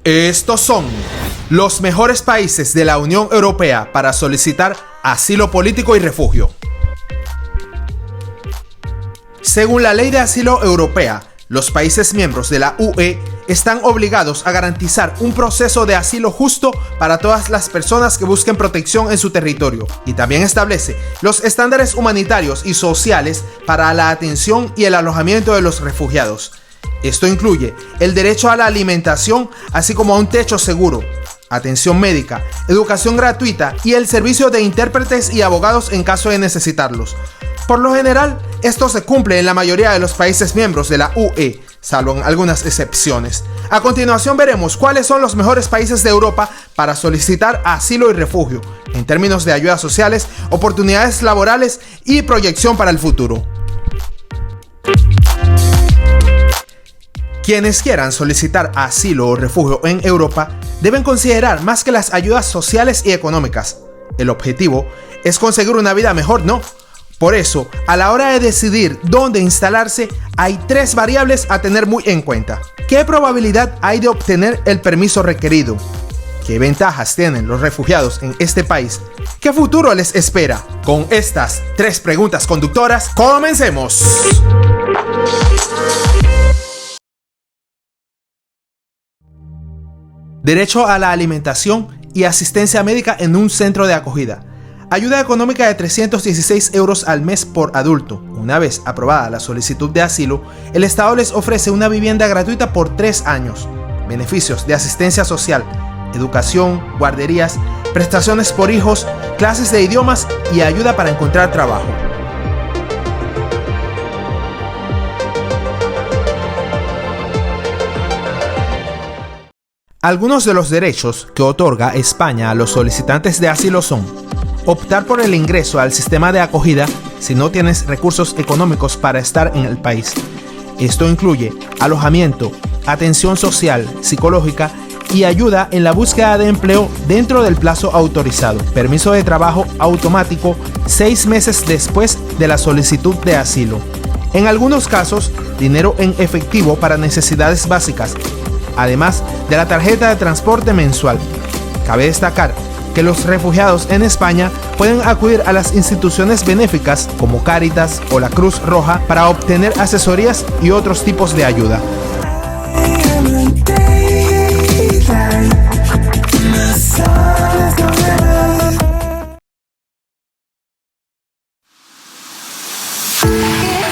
Estos son los mejores países de la Unión Europea para solicitar asilo político y refugio. Según la Ley de Asilo Europea, los países miembros de la UE están obligados a garantizar un proceso de asilo justo para todas las personas que busquen protección en su territorio, y también establece los estándares humanitarios y sociales para la atención y el alojamiento de los refugiados. Esto incluye el derecho a la alimentación, así como a un techo seguro, atención médica, educación gratuita y el servicio de intérpretes y abogados en caso de necesitarlos. Por lo general, esto se cumple en la mayoría de los países miembros de la UE, salvo en algunas excepciones. A continuación veremos cuáles son los mejores países de Europa para solicitar asilo y refugio, en términos de ayudas sociales, oportunidades laborales y proyección para el futuro. Quienes quieran solicitar asilo o refugio en Europa deben considerar más que las ayudas sociales y económicas. El objetivo es conseguir una vida mejor, ¿no? Por eso, a la hora de decidir dónde instalarse, hay 3 variables a tener muy en cuenta. ¿Qué probabilidad hay de obtener el permiso requerido? ¿Qué ventajas tienen los refugiados en este país? ¿Qué futuro les espera? Con estas 3 preguntas conductoras, ¡comencemos! Derecho a la alimentación y asistencia médica en un centro de acogida. Ayuda económica de 316 euros al mes por adulto. Una vez aprobada la solicitud de asilo, el Estado les ofrece una vivienda gratuita por 3 años. Beneficios de asistencia social, educación, guarderías, prestaciones por hijos, clases de idiomas y ayuda para encontrar trabajo. Algunos de los derechos que otorga España a los solicitantes de asilo son: optar por el ingreso al sistema de acogida si no tienes recursos económicos para estar en el país. Esto incluye alojamiento, atención social, psicológica y ayuda en la búsqueda de empleo dentro del plazo autorizado. Permiso de trabajo automático 6 meses después de la solicitud de asilo. En algunos casos, dinero en efectivo para necesidades básicas, además de la tarjeta de transporte mensual. Cabe destacar que los refugiados en España pueden acudir a las instituciones benéficas como Cáritas o la Cruz Roja para obtener asesorías y otros tipos de ayuda.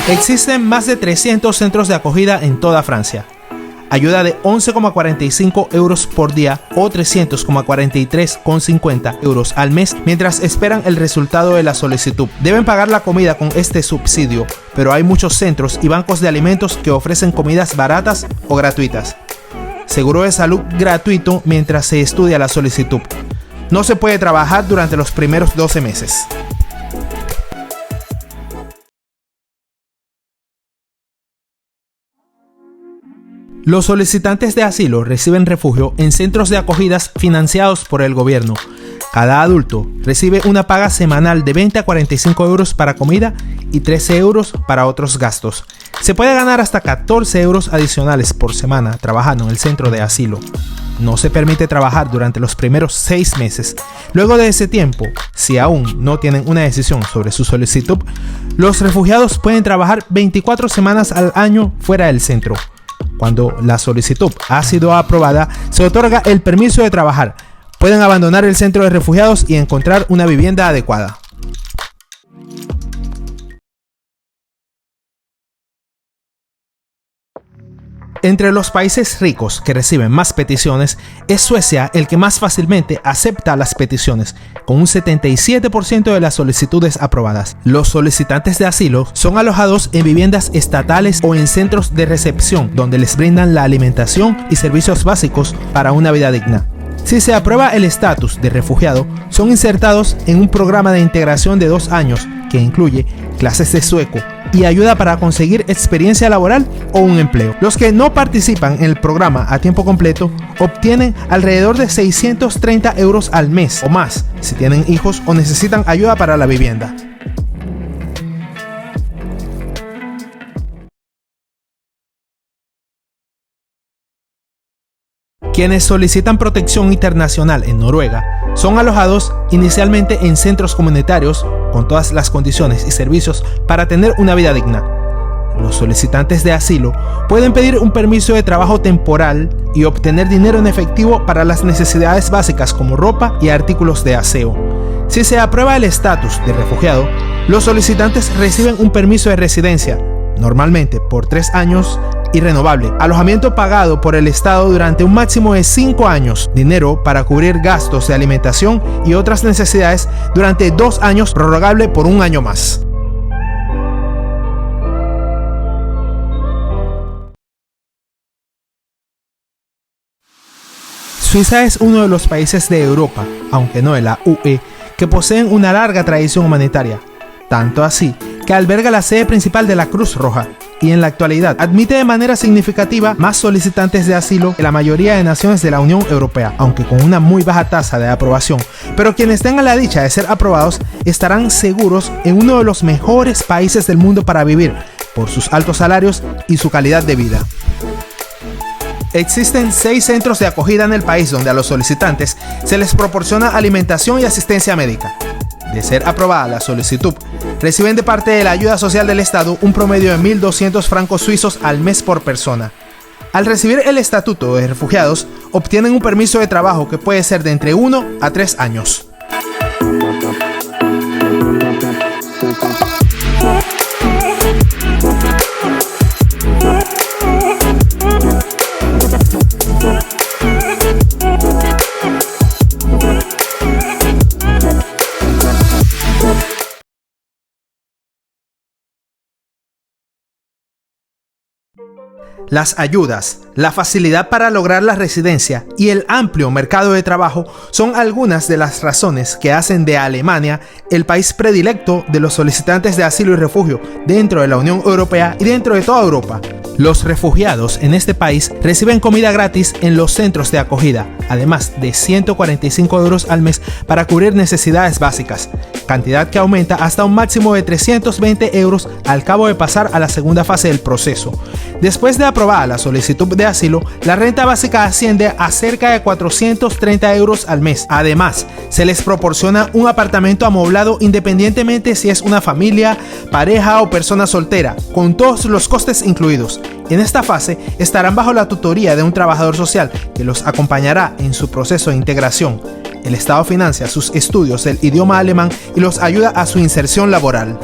Existen más de 300 centros de acogida en toda Francia. Ayuda de 11,45 euros por día o 343,50 euros al mes mientras esperan el resultado de la solicitud. Deben pagar la comida con este subsidio, pero hay muchos centros y bancos de alimentos que ofrecen comidas baratas o gratuitas. Seguro de salud gratuito mientras se estudia la solicitud. No se puede trabajar durante los primeros 12 meses. Los solicitantes de asilo reciben refugio en centros de acogidas financiados por el gobierno. Cada adulto recibe una paga semanal de 20 a 45 euros para comida y 13 euros para otros gastos. Se puede ganar hasta 14 euros adicionales por semana trabajando en el centro de asilo. No se permite trabajar durante los primeros 6 meses. Luego de ese tiempo, si aún no tienen una decisión sobre su solicitud, los refugiados pueden trabajar 24 semanas al año fuera del centro. Cuando la solicitud ha sido aprobada, se otorga el permiso de trabajar. Pueden abandonar el centro de refugiados y encontrar una vivienda adecuada. Entre los países ricos que reciben más peticiones, es Suecia el que más fácilmente acepta las peticiones, con un 77% de las solicitudes aprobadas. Los solicitantes de asilo son alojados en viviendas estatales o en centros de recepción, donde les brindan la alimentación y servicios básicos para una vida digna. Si se aprueba el estatus de refugiado, son insertados en un programa de integración de 2 años que incluye clases de sueco y ayuda para conseguir experiencia laboral o un empleo. Los que no participan en el programa a tiempo completo obtienen alrededor de 630 euros al mes o más si tienen hijos o necesitan ayuda para la vivienda. Quienes solicitan protección internacional en Noruega son alojados inicialmente en centros comunitarios con todas las condiciones y servicios para tener una vida digna. Los solicitantes de asilo pueden pedir un permiso de trabajo temporal y obtener dinero en efectivo para las necesidades básicas como ropa y artículos de aseo. Si se aprueba el estatus de refugiado, los solicitantes reciben un permiso de residencia, normalmente por 3 años y renovable, alojamiento pagado por el Estado durante un máximo de 5 años, dinero para cubrir gastos de alimentación y otras necesidades durante 2 años, prorrogable por 1 año más. Suiza es uno de los países de Europa, aunque no de la UE, que poseen una larga tradición humanitaria, tanto así que alberga la sede principal de la Cruz Roja y en la actualidad admite de manera significativa más solicitantes de asilo que la mayoría de naciones de la Unión Europea, aunque con una muy baja tasa de aprobación. Pero quienes tengan la dicha de ser aprobados estarán seguros en uno de los mejores países del mundo para vivir, por sus altos salarios y su calidad de vida. Existen 6 centros de acogida en el país donde a los solicitantes se les proporciona alimentación y asistencia médica. De ser aprobada la solicitud, reciben de parte de la ayuda social del Estado un promedio de 1.200 francos suizos al mes por persona. Al recibir el estatuto de refugiados, obtienen un permiso de trabajo que puede ser de entre 1 a 3 años. Las ayudas, la facilidad para lograr la residencia y el amplio mercado de trabajo son algunas de las razones que hacen de Alemania el país predilecto de los solicitantes de asilo y refugio dentro de la Unión Europea y dentro de toda Europa. Los refugiados en este país reciben comida gratis en los centros de acogida, además de 145 € al mes para cubrir necesidades básicas, cantidad que aumenta hasta un máximo de 320 € al cabo de pasar a la segunda fase del proceso. Después de aprobada la solicitud de asilo, la renta básica asciende a cerca de 430 € al mes. Además, se les proporciona un apartamento amoblado independientemente si es una familia, pareja o persona soltera, con todos los costes incluidos. En esta fase estarán bajo la tutoría de un trabajador social que los acompañará en su proceso de integración. El Estado financia sus estudios del idioma alemán y los ayuda a su inserción laboral.